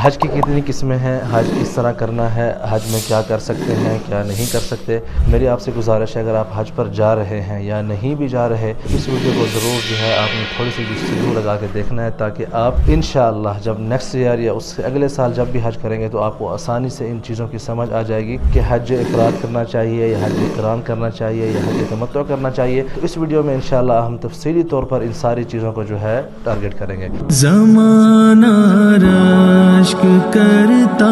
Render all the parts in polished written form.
حج کی کتنی قسمیں ہیں، حج کس طرح کرنا ہے، حج میں کیا کر سکتے ہیں کیا نہیں کر سکتے۔ میری آپ سے گزارش ہے اگر آپ حج پر جا رہے ہیں یا نہیں بھی جا رہے، اس ویڈیو کو ضرور جو ہے آپ نے تھوڑی سی جستجو لگا کے دیکھنا ہے، تاکہ آپ انشاءاللہ جب نیکسٹ ایئر یا اس سے اگلے سال جب بھی حج کریں گے تو آپ کو آسانی سے ان چیزوں کی سمجھ آ جائے گی کہ حج افراد کرنا چاہیے یا حج قران کرنا چاہیے یا حج تمتع کرنا چاہیے۔ تو اس ویڈیو میں انشاءاللہ ہم تفصیلی طور پر ان ساری چیزوں کو جو ہے ٹارگٹ کریں گے۔ زمانہ رشک کرتا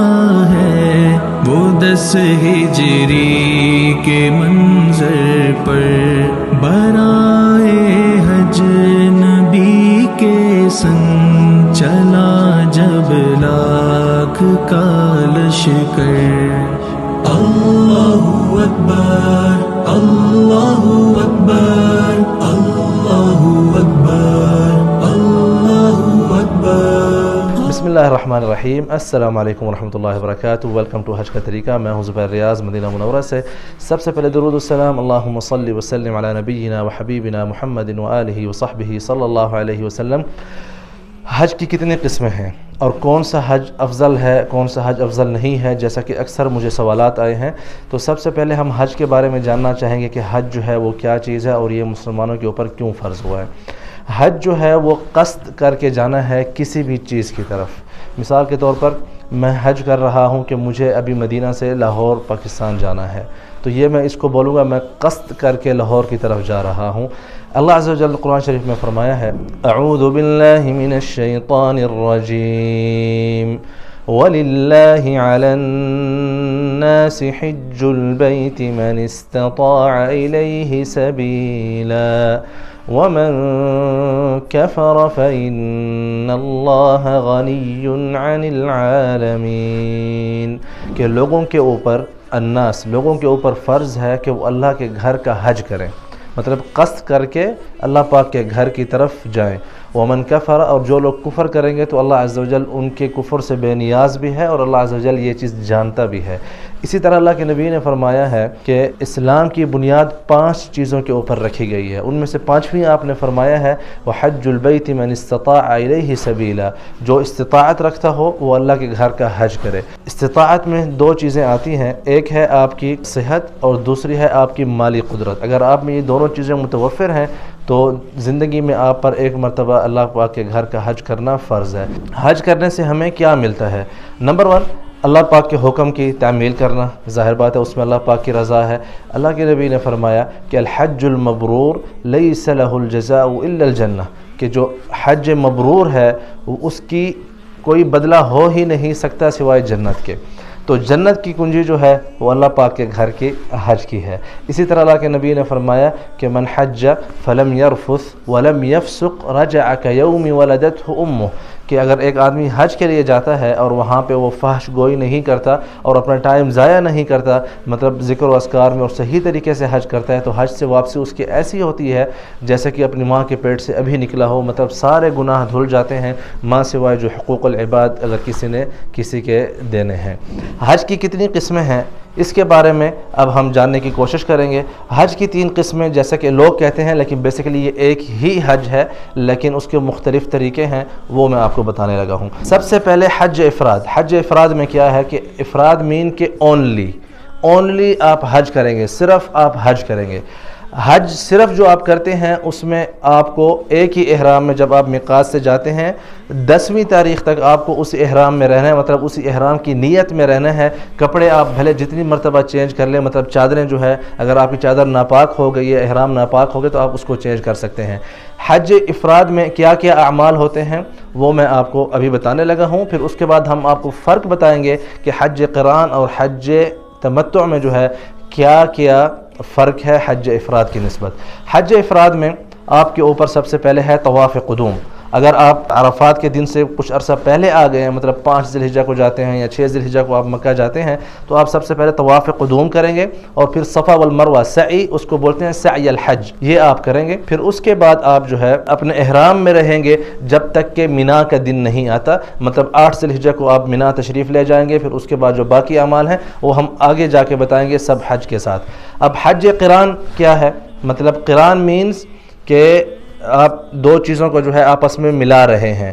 ہے وہ 10 ہجری کے منظر پر، برائے حج نبی کے سنگ چلا جب لاکھ کا لشکر۔ اللہ اکبر اللہ اکبر اللہ اکبر اللہ اکبر۔ بسم اللہ الرحمن الرحیم، السلام علیکم ورحمۃ اللہ وبرکاتہ۔ ویلکم ٹو حج کا طریقہ۔ میں ہوں زبیر ریاض مدینہ منورہ سے۔ سب سے پہلے درود السلام، اللہم صلی وسلم علی نبینا وحبیبنا محمد وآلہ وصحبہ صلی اللہ علیہ وسلم۔ حج کی کتنی قسمیں ہیں اور کون سا حج افضل ہے کون سا حج افضل نہیں ہے، جیسا کہ اکثر مجھے سوالات آئے ہیں، تو سب سے پہلے ہم حج کے بارے میں جاننا چاہیں گے کہ حج جو ہے وہ کیا چیز ہے اور یہ مسلمانوں کے اوپر کیوں فرض ہوا ہے۔ حج جو ہے وہ قصد کر کے جانا ہے کسی بھی چیز کی طرف۔ مثال کے طور پر میں حج کر رہا ہوں کہ مجھے ابھی مدینہ سے لاہور پاکستان جانا ہے، تو یہ میں اس کو بولوں گا میں قصد کر کے لاہور کی طرف جا رہا ہوں۔ اللہ عز و جل قرآن شریف میں فرمایا ہے اعوذ باللہ من الشیطان الرجیم وَلِلَّهِ عَلَى النَّاسِ حِجُّ الْبَيْتِ مَنِ اسْتَطَاعَ إِلَيْهِ سَبِيلًا وَمَن كَفَرَ فَإِنَّ اللَّهَ غَنِيٌّ عَنِ الْعَالَمِينَ، کہ لوگوں کے اوپر الناس لوگوں کے اوپر فرض ہے کہ وہ اللہ کے گھر کا حج کریں، مطلب قصد کر کے اللہ پاک کے گھر کی طرف جائیں۔ ومن کفر، اور جو لوگ کفر کریں گے تو اللہ عز و جل ان کے کفر سے بے نیاز بھی ہے اور اللہ عز و جل یہ چیز جانتا بھی ہے۔ اسی طرح اللہ کے نبی نے فرمایا ہے کہ اسلام کی بنیاد 5 چیزوں کے اوپر رکھی گئی ہے، ان میں سے 5ویں آپ نے فرمایا ہے وحج البیت من استطاع الیہ سبیلا، جو استطاعت رکھتا ہو وہ اللہ کے گھر کا حج کرے۔ استطاعت میں 2 چیزیں آتی ہیں، ایک ہے آپ کی صحت اور دوسری ہے آپ کی مالی قدرت۔ اگر آپ میں یہ دونوں چیزیں متوفر ہیں تو زندگی میں آپ پر ایک مرتبہ اللہ پاک کے گھر کا حج کرنا فرض ہے۔ حج کرنے سے ہمیں کیا ملتا ہے؟ نمبر 1، اللہ پاک کے حکم کی تعمیل کرنا، ظاہر بات ہے اس میں اللہ پاک کی رضا ہے۔ اللہ کے نبی نے فرمایا کہ الحج المبرور لیس لہ الجزاء الا الجنہ، کہ جو حج مبرور ہے اس کی کوئی بدلہ ہو ہی نہیں سکتا سوائے جنت کے۔ تو جنت کی کنجی جو ہے وہ اللہ پاک کے گھر کے حج کی ہے۔ اسی طرح اللہ کے نبی نے فرمایا کہ من حج فلم یرفث ولم یفسق رجع کیوم ولدتہ امہ، کہ اگر ایک آدمی حج کے لیے جاتا ہے اور وہاں پہ وہ فحش گوئی نہیں کرتا اور اپنا ٹائم ضائع نہیں کرتا، مطلب ذکر و اذکار میں اور صحیح طریقے سے حج کرتا ہے، تو حج سے واپسی اس کی ایسی ہوتی ہے جیسے کہ اپنی ماں کے پیٹ سے ابھی نکلا ہو، مطلب سارے گناہ دھل جاتے ہیں ماں سوائے جو حقوق العباد اگر کسی نے کسی کے دینے ہیں۔ حج کی کتنی قسمیں ہیں اس کے بارے میں اب ہم جاننے کی کوشش کریں گے۔ حج کی 3 قسمیں جیسا کہ لوگ کہتے ہیں، لیکن بیسیکلی یہ ایک ہی حج ہے، لیکن اس کے مختلف طریقے ہیں، وہ میں آپ کو بتانے لگا ہوں۔ سب سے پہلے حج افراد۔ حج افراد میں کیا ہے کہ افراد مین کہ اونلی آپ حج کریں گے، صرف آپ حج کریں گے۔ حج صرف جو آپ کرتے ہیں اس میں آپ کو ایک ہی احرام میں جب آپ میقات سے جاتے ہیں 10ویں تاریخ تک آپ کو اس احرام میں رہنا ہے، مطلب اسی احرام کی نیت میں رہنا ہے۔ کپڑے آپ بھلے جتنی مرتبہ چینج کر لیں، مطلب چادریں جو ہے اگر آپ کی چادر ناپاک ہو گئی ہے، احرام ناپاک ہو گئے تو آپ اس کو چینج کر سکتے ہیں۔ حج افراد میں کیا کیا اعمال ہوتے ہیں وہ میں آپ کو ابھی بتانے لگا ہوں، پھر اس کے بعد ہم آپ کو فرق بتائیں گے کہ حج قران اور حج تمتع میں جو ہے کیا کیا فرق ہے حج افراد کی نسبت۔ حج افراد میں آپ کے اوپر سب سے پہلے ہے طواف قدوم۔ اگر آپ عرفات کے دن سے کچھ عرصہ پہلے آ گئے ہیں، مطلب 5 ذی الحجہ کو جاتے ہیں یا 6 ذی الحجہ کو آپ مکہ جاتے ہیں، تو آپ سب سے پہلے طواف قدوم کریں گے اور پھر صفا والمروہ سعی، اس کو بولتے ہیں سعی الحج، یہ آپ کریں گے۔ پھر اس کے بعد آپ جو ہے اپنے احرام میں رہیں گے جب تک کہ مینا کا دن نہیں آتا، مطلب 8 ذی الحجہ کو آپ مینا تشریف لے جائیں گے۔ پھر اس کے بعد جو باقی اعمال ہیں وہ ہم آگے جا کے بتائیں گے سب حج کے ساتھ۔ اب حج قران کیا ہے؟ مطلب قران مینز کہ آپ 2 چیزوں کو جو ہے آپس میں ملا رہے ہیں۔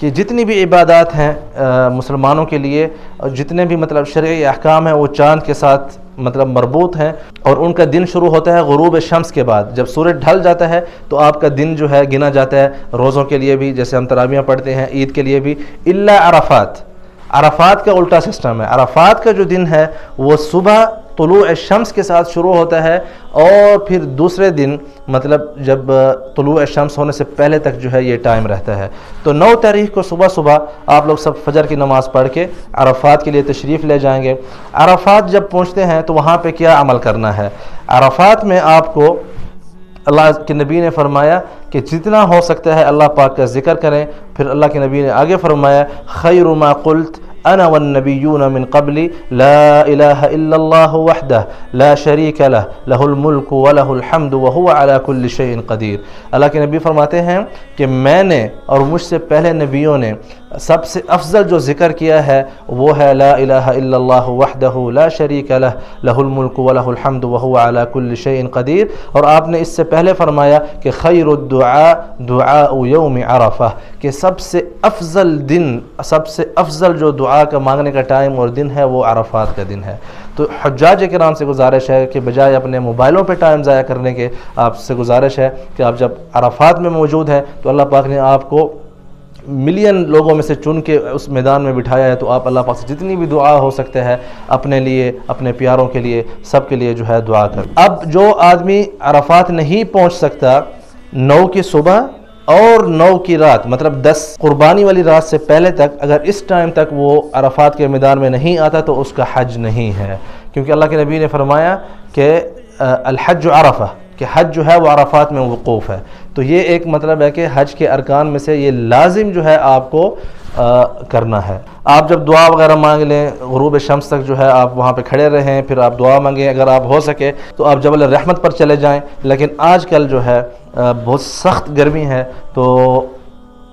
کہ جتنی بھی عبادات ہیں مسلمانوں کے لیے، جتنے بھی مطلب شرعی احکام ہیں وہ چاند کے ساتھ مطلب مربوط ہیں، اور ان کا دن شروع ہوتا ہے غروب شمس کے بعد. جب سورج ڈھل جاتا ہے تو آپ کا دن جو ہے گنا جاتا ہے، روزوں کے لیے بھی جیسے ہم تراویح پڑھتے ہیں، عید کے لیے بھی. الا عرفات، عرفات کا الٹا سسٹم ہے. عرفات کا جو دن ہے وہ صبح طلوع شمس کے ساتھ شروع ہوتا ہے، اور پھر دوسرے دن مطلب جب طلوع شمس ہونے سے پہلے تک جو ہے یہ ٹائم رہتا ہے. تو 9 تاریخ کو صبح صبح آپ لوگ سب فجر کی نماز پڑھ کے عرفات کے لیے تشریف لے جائیں گے. عرفات جب پہنچتے ہیں تو وہاں پہ کیا عمل کرنا ہے؟ عرفات میں آپ کو اللہ کے نبی نے فرمایا کہ جتنا ہو سکتا ہے اللہ پاک کا ذکر کریں. پھر اللہ کے نبی نے آگے فرمایا خیر ما قلت انا والنبیون من قبلی لا الہ الا اللہ وحدہ لا شریک لہ لہ الملک ولہ الحمد وہو علی کل شیء قدیر. اللہ کے نبی فرماتے ہیں کہ میں نے اور مجھ سے پہلے نبیوں نے سب سے افضل جو ذکر کیا ہے وہ ہے لا الہ الا اللہ وحدہ لا شریک لہ لہ الملک ولہ الحمد وہو علی کل شیء قدیر. اور آپ نے اس سے پہلے فرمایا کہ خیر الدعاء دعاء یوم عرفہ، کہ سب سے افضل دن، سب سے افضل جو دعا کا مانگنے کا ٹائم اور دن ہے وہ عرفات کا دن ہے. تو حجاج کرام سے گزارش ہے کہ بجائے اپنے موبائلوں پہ ٹائم ضائع کرنے کے، آپ سے گزارش ہے کہ آپ جب عرفات میں موجود ہیں تو اللہ پاک نے آپ کو ملین لوگوں میں سے چن کے اس میدان میں بٹھایا ہے، تو آپ اللہ پاک سے جتنی بھی دعا ہو سکتے ہے اپنے لیے، اپنے پیاروں کے لیے، سب کے لیے جو ہے دعا کر. اب جو آدمی عرفات نہیں پہنچ سکتا 9 کی صبح اور 9 کی رات، مطلب 10 قربانی والی رات سے پہلے تک، اگر اس ٹائم تک وہ عرفات کے میدان میں نہیں آتا تو اس کا حج نہیں ہے. کیونکہ اللہ کے نبی نے فرمایا کہ الحج عرفہ، کہ حج جو ہے وہ عرفات میں وقوف ہے. تو یہ ایک مطلب ہے کہ حج کے ارکان میں سے یہ لازم جو ہے آپ کو کرنا ہے. آپ جب دعا وغیرہ مانگ لیں غروب شمس تک جو ہے آپ وہاں پہ کھڑے رہیں، پھر آپ دعا مانگیں. اگر آپ ہو سکے تو آپ جبل الرحمت پر چلے جائیں، لیکن آج کل جو ہے بہت سخت گرمی ہے تو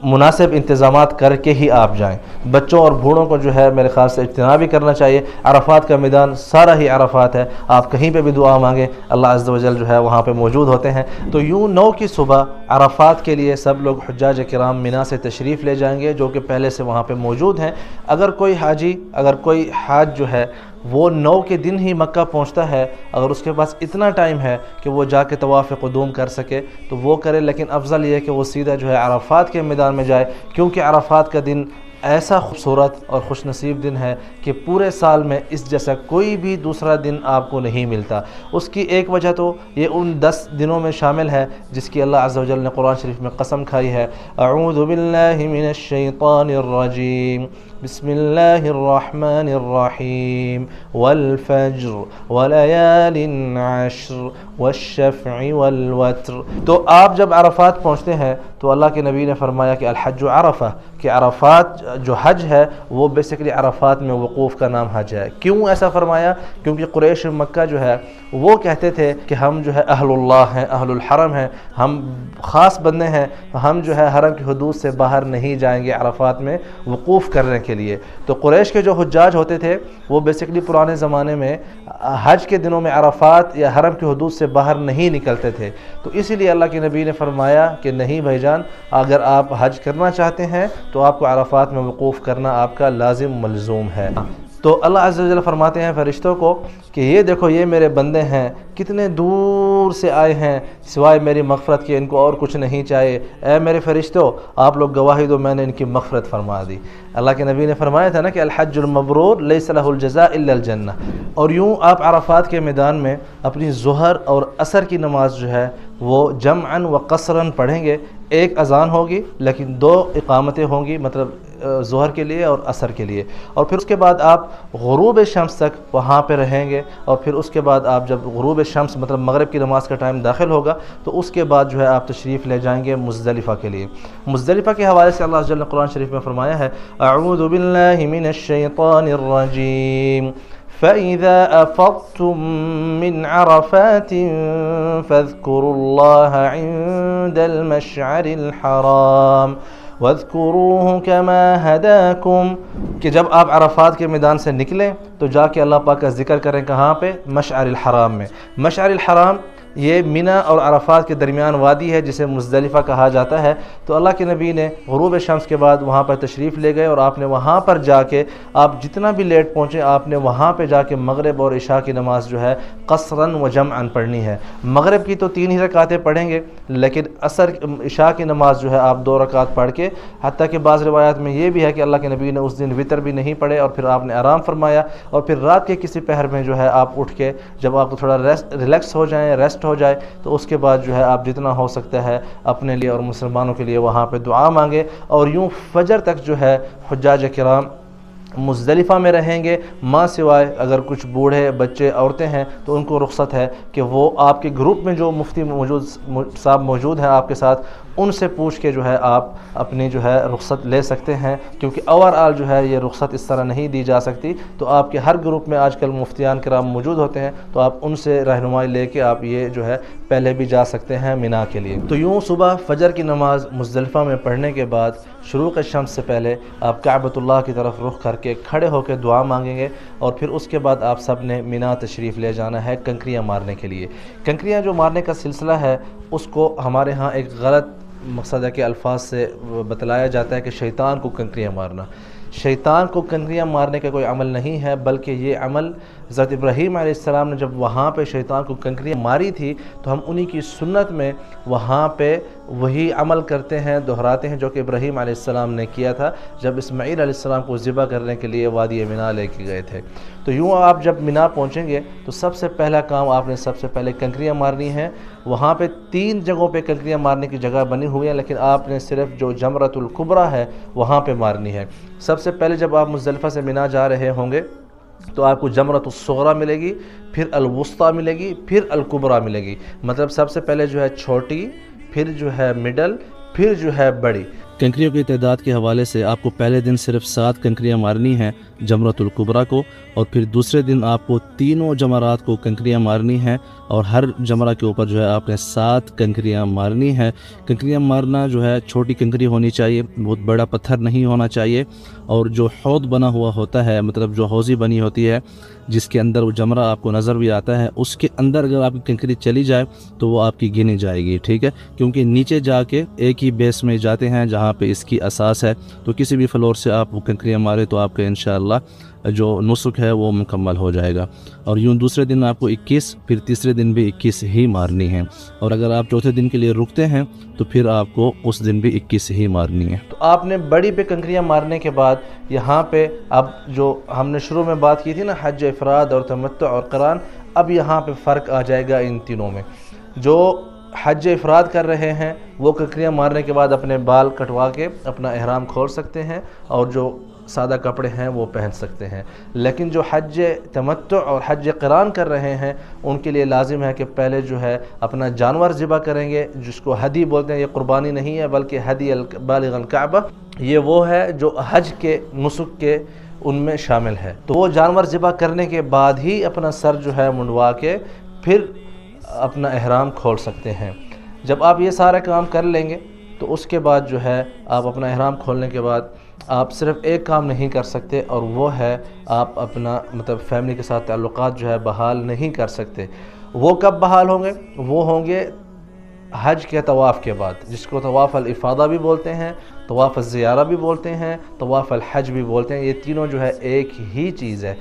مناسب انتظامات کر کے ہی آپ جائیں. بچوں اور بوڑھوں کو جو ہے میرے خیال سے اجتناب بھی کرنا چاہیے. عرفات کا میدان سارا ہی عرفات ہے، آپ کہیں پہ بھی دعا مانگیں اللہ عز و جل جو ہے وہاں پہ موجود ہوتے ہیں. تو یوں 9 کی صبح عرفات کے لیے سب لوگ حجاج کرام مینا سے تشریف لے جائیں گے جو کہ پہلے سے وہاں پہ موجود ہیں. اگر کوئی حاجی، اگر کوئی حاج جو ہے وہ 9 کے دن ہی مکہ پہنچتا ہے، اگر اس کے پاس اتنا ٹائم ہے کہ وہ جا کے طواف قدوم کر سکے تو وہ کرے، لیکن افضل یہ ہے کہ وہ سیدھا جو ہے عرفات کے میدان میں جائے. کیونکہ عرفات کا دن ایسا خوبصورت اور خوش نصیب دن ہے کہ پورے سال میں اس جیسا کوئی بھی دوسرا دن آپ کو نہیں ملتا. اس کی ایک وجہ تو یہ ان 10 دنوں میں شامل ہے جس کی اللہ عز و جل نے قرآن شریف میں قسم کھائی ہے. اعوذ باللہ من الشیطان الرجیم، بسم اللہ الرحمن الرحیم، والفجر ولیال عشر والشفع والوتر. تو آپ جب عرفات پہنچتے ہیں تو اللہ کے نبی نے فرمایا کہ الحج عرفہ، کہ عرفات جو حج ہے وہ بیسیکلی عرفات میں وقوف کا نام حج ہے. کیوں ایسا فرمایا؟ کیونکہ قریش مکہ جو ہے وہ کہتے تھے کہ ہم جو ہے اہل اللہ ہیں، اہل الحرم ہیں، ہم خاص بندے ہیں، ہم جو ہے حرم کی حدود سے باہر نہیں جائیں گے عرفات میں وقوف کرنے کے لیے. تو قریش کے جو حجاج ہوتے تھے وہ بیسیکلی پرانے زمانے میں حج کے دنوں میں عرفات یا حرم کی حدود سے باہر نہیں نکلتے تھے. تو اسی لیے اللہ کے نبی نے فرمایا کہ نہیں بھائی جان، اگر آپ حج کرنا چاہتے ہیں تو آپ کو عرفات میں وقوف کرنا آپ کا لازم ملزوم ہے. تو اللہ عز و جل فرماتے ہیں فرشتوں کو کہ یہ دیکھو یہ میرے بندے ہیں، کتنے دور سے آئے ہیں، سوائے میری مغفرت کے ان کو اور کچھ نہیں چاہیے. اے میرے فرشتوں آپ لوگ گواہی دو میں نے ان کی مغفرت فرما دی. اللہ کے نبی نے فرمایا تھا نا کہ الحج المبرور لیس لہ الجزاء الا الجنہ. اور یوں آپ عرفات کے میدان میں اپنی ظہر اور عصر کی نماز جو ہے وہ جمعاً و قصراً پڑھیں گے. ایک اذان ہوگی لیکن 2 اقامتیں ہوں گی، مطلب ظہر کے لیے اور عصر کے لیے. اور پھر اس کے بعد آپ غروب شمس تک وہاں پہ رہیں گے، اور پھر اس کے بعد آپ جب غروب شمس مطلب مغرب کی نماز کا ٹائم داخل ہوگا تو اس کے بعد جو ہے آپ تشریف لے جائیں گے مزدلفہ کے لیے. مزدلفہ کے حوالے سے اللہ جل نے قرآن شریف میں فرمایا ہے اعوذ باللہ من الشیطان الرجیم فَإِذَا أَفَضْتُم مِّنْ عَرَفَاتٍ فَاذْكُرُوا اللَّهَ عِندَ الْمَشْعَرِ الْحَرَامِ وَاذْكُرُوهُ كَمَا هَدَاكُمْ. کہ جب آپ عرفات کے میدان سے نکلیں تو جا کے اللہ پاک کا ذکر کریں. کہاں پہ؟ مشعر الحرام میں. مشعر الحرام یہ مینا اور عرفات کے درمیان وادی ہے جسے مزدلفہ کہا جاتا ہے۔ تو اللہ کے نبی نے غروب شمس کے بعد وہاں پر تشریف لے گئے اور آپ نے وہاں پر جا کے آپ جتنا بھی لیٹ پہنچے آپ نے وہاں پہ جا کے مغرب اور عشاء کی نماز جو ہے قصراً و جمعاً پڑھنی ہے۔ مغرب کی تو 3 ہی رکعتیں پڑھیں گے، لیکن عشاء کی نماز جو ہے آپ 2 رکعت پڑھ کے، حتیٰ کہ بعض روایات میں یہ بھی ہے کہ اللہ کے نبی نے اس دن وطر بھی نہیں پڑھے اور پھر آپ نے آرام فرمایا، اور پھر رات کے کسی پہر میں جو ہے آپ اٹھ کے جب آپ کو تھوڑا ریلیکس ہو جائیں، ریسٹ ہو جائے، تو اس کے بعد جو ہے آپ جتنا ہو سکتا ہے اپنے لیے اور مسلمانوں کے لیے وہاں پہ دعا مانگے، اور یوں فجر تک جو ہے حجاج کرام مزدلفہ میں رہیں گے، ماں سوائے اگر کچھ بوڑھے بچے عورتیں ہیں تو ان کو رخصت ہے کہ وہ آپ کے گروپ میں جو مفتی صاحب موجود ہیں آپ کے ساتھ، ان سے پوچھ کے جو ہے آپ اپنی جو ہے رخصت لے سکتے ہیں، کیونکہ اوور آل جو ہے یہ رخصت اس طرح نہیں دی جا سکتی۔ تو آپ کے ہر گروپ میں آج کل مفتیان کرام موجود ہوتے ہیں، تو آپ ان سے رہنمائی لے کے آپ یہ جو ہے پہلے بھی جا سکتے ہیں مینا کے لیے۔ تو یوں صبح فجر کی نماز مزدلفہ میں پڑھنے کے بعد شروق شمس سے پہلے آپ کعبۃ اللہ کی طرف رخ کر کے کھڑے ہو کے دعا مانگیں گے، اور پھر اس کے بعد آپ سب نے مینا تشریف لے جانا ہے کنکریاں مارنے کے لیے۔ کنکریاں جو مارنے کا سلسلہ ہے اس کو ہمارے ہاں ایک غلط مقصد ہے کہ الفاظ سے بتلایا جاتا ہے کہ شیطان کو کنکریاں مارنا۔ شیطان کو کنکریاں مارنے کا کوئی عمل نہیں ہے، بلکہ یہ عمل حضرت ابراہیم علیہ السلام نے جب وہاں پہ شیطان کو کنکریاں ماری تھی تو ہم انہی کی سنت میں وہاں پہ وہی عمل کرتے ہیں، دہراتے ہیں جو کہ ابراہیم علیہ السلام نے کیا تھا جب اسماعیل علیہ السلام کو ذبح کرنے کے لیے وادی مینا لے کے گئے تھے۔ تو یوں آپ جب مینا پہنچیں گے تو سب سے پہلا کام آپ نے سب سے پہلے کنکریاں مارنی ہیں۔ وہاں پہ 3 جگہوں پہ کنکریاں مارنے کی جگہ بنی ہوئی ہیں، لیکن آپ نے صرف جو جمرۃ الکبریٰ ہے وہاں پہ مارنی ہے۔ سب سے پہلے جب آپ مزدلفہ سے مینا جا رہے ہوں گے تو آپ کو جمرۃ الصغریٰ ملے گی، پھر الوسطیٰ ملے گی، پھر الکبریٰ ملے گی۔ مطلب سب سے پہلے جو ہے چھوٹی، پھر جو ہے مڈل، پھر جو ہے بڑی۔ کنکریوں کی تعداد کے حوالے سے آپ کو پہلے دن صرف 7 کنکریاں مارنی ہیں جمرۃ الکبریٰ کو، اور پھر دوسرے دن آپ کو تینوں جمرات کو کنکریاں مارنی ہیں، اور ہر جمرہ کے اوپر جو ہے آپ نے 7 کنکریاں مارنی ہیں۔ کنکریاں مارنا جو ہے چھوٹی کنکری ہونی چاہیے، بہت بڑا پتھر نہیں ہونا چاہیے، اور جو حوض بنا ہوا ہوتا ہے، مطلب جو حوضی بنی ہوتی ہے جس کے اندر وہ جمرہ آپ کو نظر بھی آتا ہے، اس کے اندر اگر آپ کی کنکری چلی جائے تو وہ آپ کی گنی جائے گی، ٹھیک ہے؟ کیونکہ نیچے جا کے ایک ہی بیس میں جاتے ہیں جہاں پہ اس کی اساس ہے، تو کسی بھی فلور سے آپ وہ کنکریاں مارے تو آپ کا انشاءاللہ جو نسک ہے وہ مکمل ہو جائے گا۔ اور یوں دوسرے دن آپ کو 21، پھر تیسرے دن بھی 21 ہی مارنی ہے، اور اگر آپ چوتھے دن کے لیے رکتے ہیں تو پھر آپ کو اس دن بھی 21 ہی مارنی ہے۔ تو آپ نے بڑی پہ کنکریاں مارنے کے بعد یہاں پہ اب جو ہم نے شروع میں بات کی تھی نا حج افراد اور تمتع اور قران، اب یہاں پہ فرق آ جائے گا ان تینوں میں۔ جو حج افراد کر رہے ہیں وہ کنکریاں مارنے کے بعد اپنے بال کٹوا کے اپنا احرام کھول سکتے ہیں، اور جو سادہ کپڑے ہیں وہ پہن سکتے ہیں، لیکن جو حج تمتع اور حج قران کر رہے ہیں ان کے لیے لازم ہے کہ پہلے جو ہے اپنا جانور ذبح کریں گے، جس کو ہدی بولتے ہیں۔ یہ قربانی نہیں ہے بلکہ ہدی بالغ الکعبہ، یہ وہ ہے جو حج کے نسک کے ان میں شامل ہے۔ تو وہ جانور ذبح کرنے کے بعد ہی اپنا سر جو ہے منڈوا کے پھر اپنا احرام کھول سکتے ہیں۔ جب آپ یہ سارا کام کر لیں گے تو اس کے بعد جو ہے آپ اپنا احرام کھولنے کے بعد آپ صرف ایک کام نہیں کر سکتے، اور وہ ہے آپ اپنا مطلب فیملی کے ساتھ تعلقات جو ہے بحال نہیں کر سکتے۔ وہ کب بحال ہوں گے؟ وہ ہوں گے حج کے طواف کے بعد، جس کو طواف الافاضہ بھی بولتے ہیں، طواف الزیارہ بھی بولتے ہیں، طواف الحج بھی بولتے ہیں۔ یہ تینوں جو ہے ایک ہی چیز ہے۔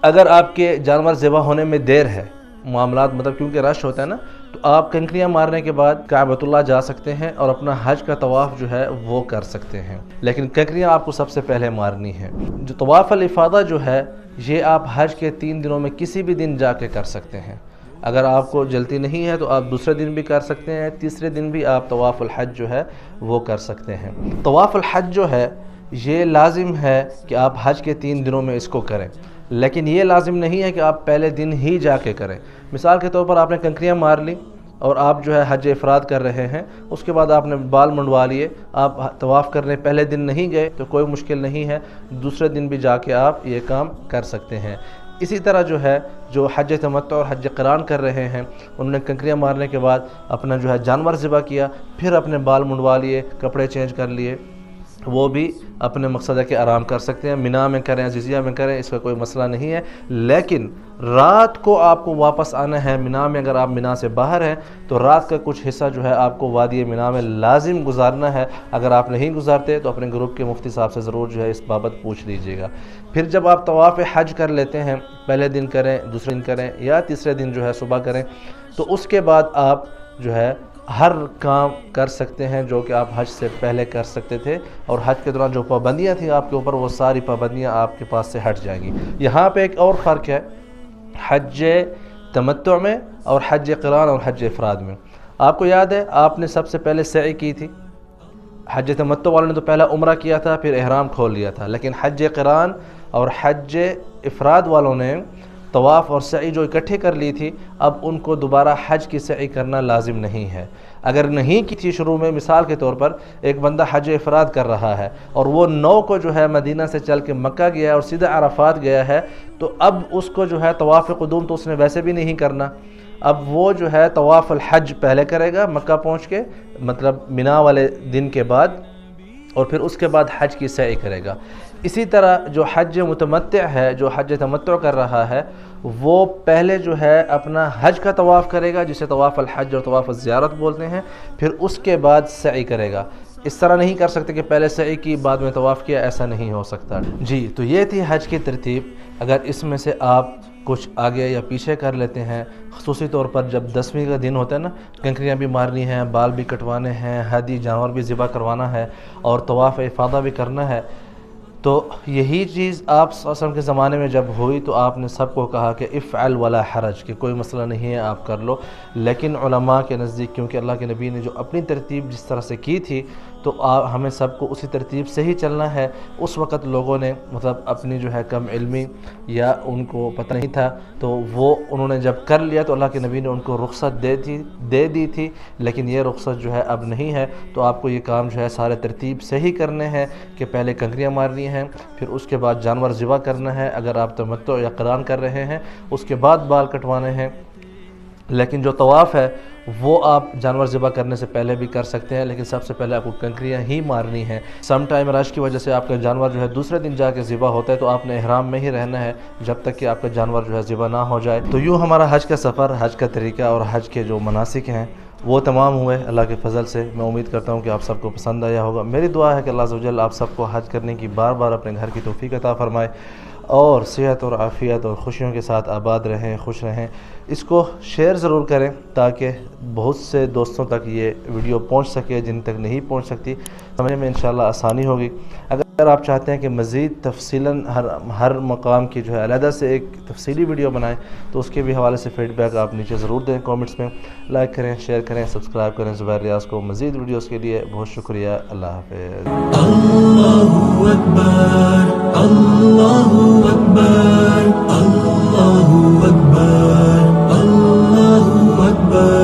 اگر آپ کے جانور ذبح ہونے میں دیر ہے، معاملات مطلب کیونکہ رش ہوتا ہے نا، تو آپ کنکریاں مارنے کے بعد کعبۃ اللہ جا سکتے ہیں اور اپنا حج کا طواف جو ہے وہ کر سکتے ہیں، لیکن کنکریاں آپ کو سب سے پہلے مارنی ہیں۔ جو طواف الافاضہ جو ہے یہ آپ حج کے 3 دنوں میں کسی بھی دن جا کے کر سکتے ہیں۔ اگر آپ کو جلدی نہیں ہے تو آپ دوسرے دن بھی کر سکتے ہیں، تیسرے دن بھی آپ طواف الحج جو ہے وہ کر سکتے ہیں۔ طواف الحج جو ہے یہ لازم ہے کہ آپ حج کے 3 دنوں میں اس کو کریں، لیکن یہ لازم نہیں ہے کہ آپ پہلے دن ہی جا کے کریں۔ مثال کے طور پر آپ نے کنکریاں مار لی اور آپ جو ہے حج افراد کر رہے ہیں، اس کے بعد آپ نے بال منڈوا لیے، آپ طواف کرنے پہلے دن نہیں گئے تو کوئی مشکل نہیں ہے، دوسرے دن بھی جا کے آپ یہ کام کر سکتے ہیں۔ اسی طرح جو ہے جو حج تمتع اور حج قران کر رہے ہیں انہوں نے کنکریاں مارنے کے بعد اپنا جو ہے جانور ذبح کیا، پھر اپنے بال منڈوا لیے، کپڑے چینج کر لیے، وہ بھی اپنے مقصد کے آرام کر سکتے ہیں، مینا میں کریں، عزیزیہ میں کریں، اس کا کوئی مسئلہ نہیں ہے۔ لیکن رات کو آپ کو واپس آنا ہے مینا میں۔ اگر آپ مینا سے باہر ہیں تو رات کا کچھ حصہ جو ہے آپ کو وادی مینا میں لازم گزارنا ہے۔ اگر آپ نہیں گزارتے تو اپنے گروپ کے مفتی صاحب سے ضرور جو ہے اس بابت پوچھ لیجئے گا۔ پھر جب آپ طواف حج کر لیتے ہیں، پہلے دن کریں، دوسرے دن کریں یا تیسرے دن جو ہے صبح کریں، تو اس کے بعد آپ جو ہے ہر کام کر سکتے ہیں جو کہ آپ حج سے پہلے کر سکتے تھے، اور حج کے دوران جو پابندیاں تھیں آپ کے اوپر وہ ساری پابندیاں آپ کے پاس سے ہٹ جائیں گی۔ یہاں پہ ایک اور فرق ہے حج تمتع میں اور حج قران اور حج افراد میں۔ آپ کو یاد ہے آپ نے سب سے پہلے سعی کی تھی، حج تمتع والوں نے تو پہلا عمرہ کیا تھا پھر احرام کھول لیا تھا، لیکن حج قران اور حج افراد والوں نے طواف اور سعی جو اکٹھے کر لی تھی، اب ان کو دوبارہ حج کی سعی کرنا لازم نہیں ہے۔ اگر نہیں کی تھی شروع میں، مثال کے طور پر ایک بندہ حج افراد کر رہا ہے اور وہ 9 کو جو ہے مدینہ سے چل کے مکہ گیا ہے اور سیدھا عرفات گیا ہے، تو اب اس کو جو ہے طواف قدوم تو اس نے ویسے بھی نہیں کرنا، اب وہ جو ہے طواف الحج پہلے کرے گا مکہ پہنچ کے، مطلب مینا والے دن کے بعد، اور پھر اس کے بعد حج کی سعی کرے گا۔ اسی طرح جو حج متمتع ہے، جو حج تمتع کر رہا ہے، وہ پہلے جو ہے اپنا حج کا طواف کرے گا جسے طواف الحج اور طواف الزیارت بولتے ہیں، پھر اس کے بعد سعی کرے گا۔ اس طرح نہیں کر سکتے کہ پہلے سعی کی بعد میں طواف کیا، ایسا نہیں ہو سکتا۔ جی تو یہ تھی حج کی ترتیب۔ اگر اس میں سے آپ کچھ آگے یا پیچھے کر لیتے ہیں، خصوصی طور پر جب 10ویں کا دن ہوتا ہے نا، کنکریاں بھی مارنی ہیں، بال بھی کٹوانے ہیں، ہدی جانور بھی ذبح کروانا ہے اور طواف افاضہ بھی کرنا ہے، تو یہی چیز آپ صلی اللہ علیہ وسلم کے زمانے میں جب ہوئی تو آپ نے سب کو کہا کہ افعل ولا حرج، کہ کوئی مسئلہ نہیں ہے آپ کر لو۔ لیکن علماء کے نزدیک کیونکہ اللہ کے نبی نے جو اپنی ترتیب جس طرح سے کی تھی تو ہمیں سب کو اسی ترتیب سے ہی چلنا ہے۔ اس وقت لوگوں نے مطلب اپنی جو ہے کم علمی یا ان کو پتہ نہیں تھا تو وہ انہوں نے جب کر لیا تو اللہ کے نبی نے ان کو رخصت دے دی تھی، لیکن یہ رخصت جو ہے اب نہیں ہے۔ تو آپ کو یہ کام جو ہے سارے ترتیب سے ہی کرنے ہیں کہ پہلے کنکریاں مارنی ہیں، پھر اس کے بعد جانور ذبح کرنا ہے اگر آپ تمتع یا قران کر رہے ہیں، اس کے بعد بال کٹوانے ہیں۔ لیکن جو طواف ہے وہ آپ جانور ذبح کرنے سے پہلے بھی کر سکتے ہیں، لیکن سب سے پہلے آپ کو کنکریاں ہی مارنی ہیں۔ سم ٹائم رش کی وجہ سے آپ کا جانور جو ہے دوسرے دن جا کے ذبح ہوتا ہے تو آپ نے احرام میں ہی رہنا ہے جب تک کہ آپ کا جانور جو ہے ذبح نہ ہو جائے۔ تو یوں ہمارا حج کا سفر، حج کا طریقہ اور حج کے جو مناسک ہیں وہ تمام ہوئے اللہ کے فضل سے۔ میں امید کرتا ہوں کہ آپ سب کو پسند آیا ہوگا۔ میری دعا ہے کہ اللہ عز و جل آپ سب کو حج کرنے کی بار بار اپنے گھر کی توفیق عطا فرمائے اور صحت اور عافیت اور خوشیوں کے ساتھ آباد رہیں، خوش رہیں۔ اس کو شیئر ضرور کریں تاکہ بہت سے دوستوں تک یہ ویڈیو پہنچ سکے جن تک نہیں پہنچ سکتی، سمجھنے میں انشاءاللہ آسانی ہوگی۔ اگر آپ چاہتے ہیں کہ مزید تفصیلاً ہر مقام کی جو ہے علیحدہ سے ایک تفصیلی ویڈیو بنائیں تو اس کے بھی حوالے سے فیڈ بیک آپ نیچے ضرور دیں کامنٹس میں۔ لائک کریں، شیئر کریں، سبسکرائب کریں زبیر ریاض کو۔ مزید ویڈیوز کے لیے بہت شکریہ۔ اللہ حافظ۔ اللہ اکبر، اللہ اکبر، اللہ اکبر، اللہ اکبر۔